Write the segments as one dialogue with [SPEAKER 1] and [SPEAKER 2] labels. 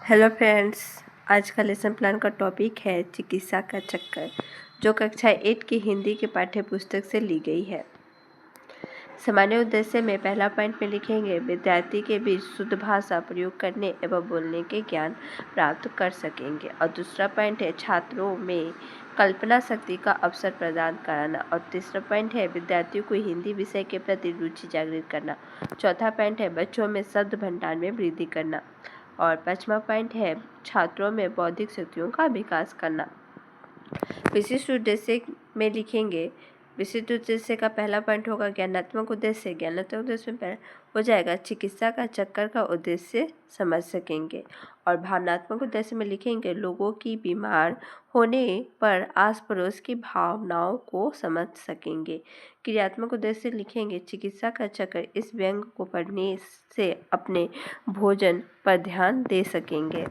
[SPEAKER 1] Hello friends, आज का lesson plan का टॉपिक है चिकित्सा का चक्कर, जो कक्षा 8 की हिंदी के पाठ्य पुस्तक से ली गई है। सामान्य उद्देश्य में पहला पॉइंट में लिखेंगे विद्यार्थी के बीच शुद्ध भाषा प्रयोग करने एवं बोलने के ज्ञान प्राप्त कर सकेंगे, और दूसरा पॉइंट है छात्रों में कल्पना शक्ति का अवसर प्रदान कराना, और तीसरा पॉइंट है विद्यार्थियों को हिंदी विषय के प्रति रुचि जागृत करना। चौथा पॉइंट है बच्चों में शब्द भंडार में वृद्धि करना, और पांचवा पॉइंट है छात्रों में बौद्धिक शक्तियों का विकास करना। विशिष्ट उद्देश्य में लिखेंगे विशिष्ट उद्देश्य का पहला पॉइंट होगा ज्ञानात्मक उद्देश्य। ज्ञानात्मक उद्देश्य में हो जाएगा चिकित्सा का चक्कर का उद्देश्य समझ सकेंगे, और भावनात्मक उद्देश्य में लिखेंगे लोगों की बीमार होने पर आस पड़ोस की भावनाओं को समझ सकेंगे। क्रियात्मक उद्देश्य लिखेंगे चिकित्सा का चक्कर इस व्यंग को पढ़ने से अपने भोजन पर ध्यान दे सकेंगे।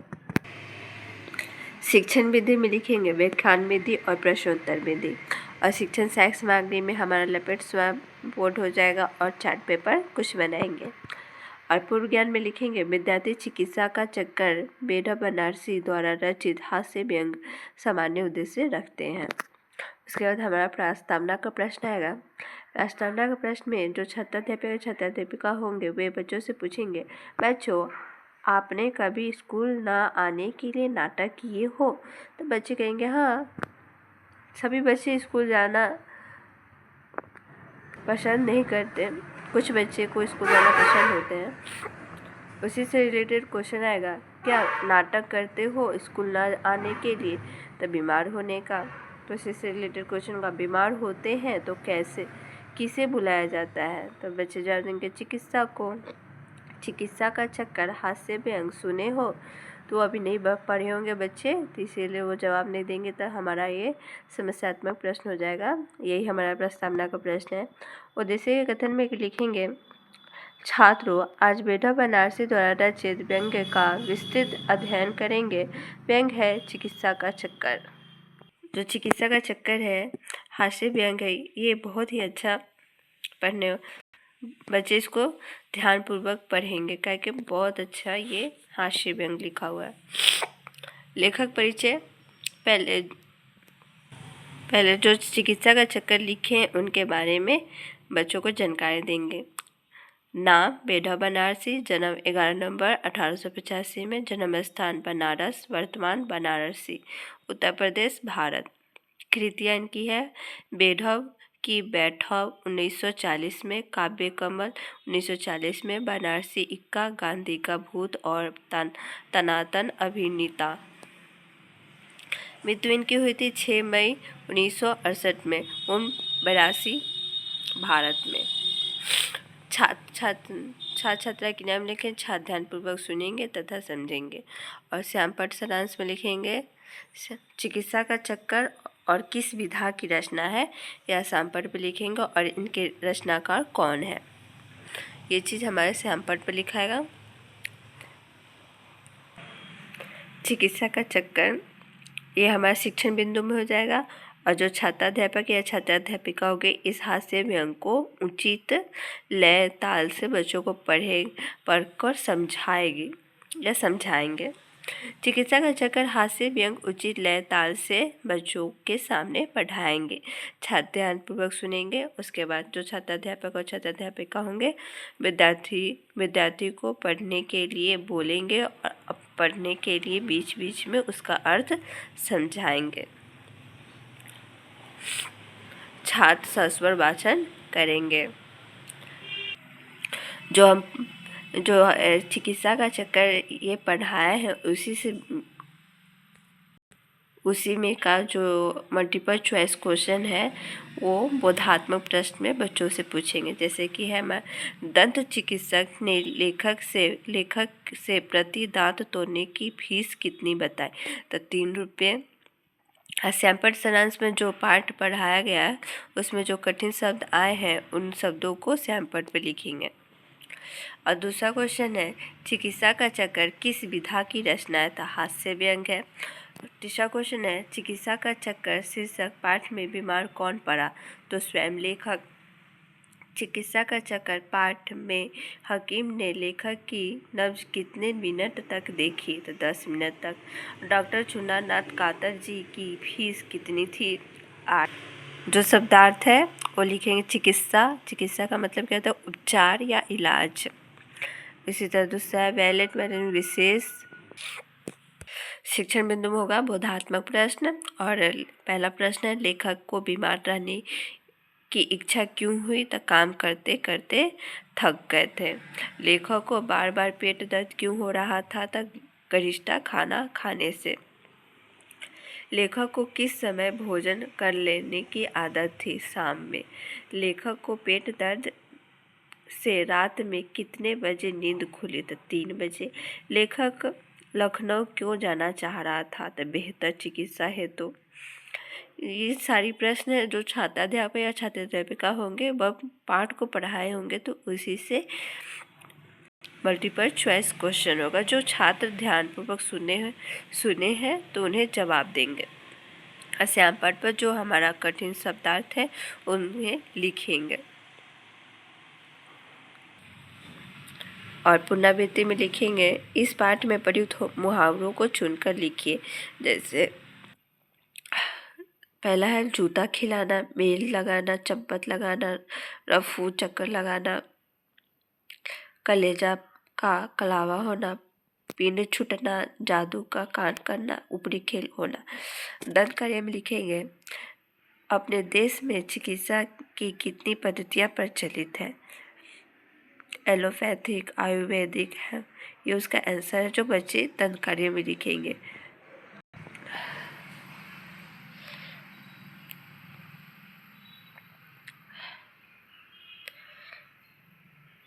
[SPEAKER 1] शिक्षण विधि में लिखेंगे व्याख्यान विधि और प्रश्नोत्तर विधि, और शिक्षण सहायक सामग्री में हमारा लपेट स्वयं बोर्ड हो जाएगा और चार्ट पेपर कुछ बनाएंगे। और पूर्व ज्ञान में लिखेंगे विद्यार्थी चिकित्सा का चक्कर बेढा बनारसी द्वारा रचित हास्य व्यंग सामान्य उद्देश्य रखते हैं। उसके बाद हमारा प्रस्तावना का प्रश्न आएगा। प्रस्तावना के प्रश्न में जो छात्राध्यापक छात्राध्यापिका होंगे वे बच्चों से पूछेंगे, बच्चों आपने कभी स्कूल ना आने के लिए नाटक किए हो? तो बच्चे कहेंगे हाँ, सभी बच्चे स्कूल जाना पसंद नहीं करते, कुछ बच्चे को स्कूल जाना पसंद होते हैं। उसी से रिलेटेड क्वेश्चन आएगा, क्या नाटक करते हो स्कूल ना आने के लिए? तो बीमार होने का। तो उसी से रिलेटेड क्वेश्चन का बीमार होते हैं तो कैसे किसे बुलाया जाता है? तो बच्चे जवाब देंगे चिकित्सा को। चिकित्सा का चक्कर हास्य व्यंग सुने हो? तो अभी नहीं पढ़े होंगे बच्चे, तो इसीलिए वो जवाब नहीं देंगे। तो हमारा ये समस्यात्मक प्रश्न हो जाएगा। यही हमारा प्रस्तावना का प्रश्न है। उद्देश्य के कथन में लिखेंगे छात्रों आज बेढा बनारसी द्वारा रचित व्यंग का विस्तृत अध्ययन करेंगे। व्यंग है चिकित्सा का चक्कर। जो चिकित्सा का चक्कर है हास्य व्यंग है, ये बहुत ही अच्छा पढ़ने बच्चे इसको ध्यानपूर्वक पढ़ेंगे, क्योंकि बहुत अच्छा ये हास्य व्यंग लिखा हुआ है। लेखक परिचय पहले जो चिकित्सा का चक्कर लिखे हैं उनके बारे में बच्चों को जानकारी देंगे। नाम बेढा बनारसी, जन्म 11 नवंबर 1885 में, जन्म स्थान बनारस, वर्तमान बनारसी, उत्तर प्रदेश, भारत। कृतियाँ इनकी है बेढव की बैठव 1940 में, काव्य कमल 1940 में, बनारसी इक्का, गांधी का भूत और तनातन अभिनेता। मृत्यु इनकी हुई थी 6 मई 1968 में, उम्र 82, भारत में। छात्रा के नाम लिखें, छात्र ध्यानपूर्वक सुनेंगे तथा समझेंगे। और श्यामपट्ट सारांश में लिखेंगे चिकित्सा का चक्कर और किस विधा की रचना है, यह श्यामपट्ट पर लिखेंगे, और इनके रचनाकार कौन है, ये चीज़ हमारे श्यामपट्ट पर लिखाएगा। चिकित्सा का चक्कर ये हमारे शिक्षण बिंदु में हो जाएगा, और जो छात्राध्यापक या छात्राध्यापिका होंगे इस हास्य व्यंग को उचित लय ताल से बच्चों को पढ़कर समझाएगी या समझाएंगे। चिकित्सा का चक्कर हास्य व्यंग उचित लय ताल से बच्चों के सामने पढ़ाएंगे। छात्र ध्यानपूर्वक सुनेंगे। उसके बाद जो छात्राध्यापक और छात्राध्यापिका होंगे विद्यार्थी को पढ़ने के लिए बोलेंगे, और पढ़ने के लिए बीच बीच में उसका अर्थ समझाएंगे। छात्र सस्वर वाचन करेंगे। जो चिकित्सा का चक्कर ये पढ़ाया है उसी में का जो मल्टीपल चॉइस क्वेश्चन है वो बोधात्मक प्रश्न में बच्चों से पूछेंगे। जैसे कि है दंत चिकित्सक ने लेखक से प्रति दांत तोड़ने की फीस कितनी बताई? तो 3 रुपये। श्यामपट्ट सारांश में जो पाठ पढ़ाया गया है उसमें जो कठिन शब्द आए हैं उन शब्दों को श्यामपट्ट पे लिखेंगे। और दूसरा क्वेश्चन है चिकित्सा का चक्कर किस विधा की रचना है? तो हास्य व्यंग है। तीसरा क्वेश्चन है चिकित्सा का चक्कर शीर्षक पाठ में बीमार कौन पड़ा? तो स्वयं लेखक। चिकित्सा का चक्कर पाठ में हकीम ने लेखक की नब्ज कितने मिनट तक देखी, तो 10 मिनट तक। डॉक्टर चुनानाथ कातर जी की फीस कितनी थी? 8। जो शब्दार्थ है वो लिखेंगे चिकित्सा। चिकित्सा का मतलब क्या होता है? उपचार या इलाज। इसी तरह दूसरा है वैलेट मैंने विशेष शिक्षण बिंदु में होगा बोधात्मक प्रश्न। और पहला प्रश्न है लेखक को बीमार रहने की इच्छा क्यों हुई? तो काम करते करते थक गए थे। लेखक को बार बार पेट दर्द क्यों हो रहा था? तो गरिष्ठा खाना खाने से। लेखक को किस समय भोजन कर लेने की आदत थी? शाम में। लेखक को पेट दर्द से रात में कितने बजे नींद खुली? तो 3 बजे। लेखक लखनऊ क्यों जाना चाह रहा था? तो बेहतर चिकित्सा हेतु। ये सारी प्रश्न जो छात्राध्यापक या छात्राध्यापिका होंगे वह पाठ को पढ़ाए होंगे तो उसी से मल्टीपल चॉइस क्वेश्चन होगा। जो छात्र ध्यानपूर्वक सुने हैं तो उन्हें जवाब देंगे। आसान पाठ पर जो हमारा कठिन शब्दार्थ है उन्हें लिखेंगे और पुनरावृत्ति में लिखेंगे। इस पाठ में प्रयुक्त मुहावरों को चुनकर लिखिए। जैसे पहला है जूता खिलाना, मेल लगाना, चम्पट लगाना, रफू चक्कर लगाना, कलेजा का कलावा होना, पिंड छूटना, जादू का कांड करना, ऊपरी खेल होना। दंत कार्य में लिखेंगे अपने देश में चिकित्सा की कितनी पद्धतियाँ प्रचलित हैं? एलोपैथिक, आयुर्वेदिक है, ये उसका आंसर है जो बच्चे दंत कार्य में लिखेंगे।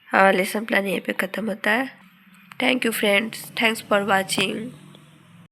[SPEAKER 1] हमारा लेसन प्लान यहीं पे ख़त्म होता है। Thank you friends, thanks for watching.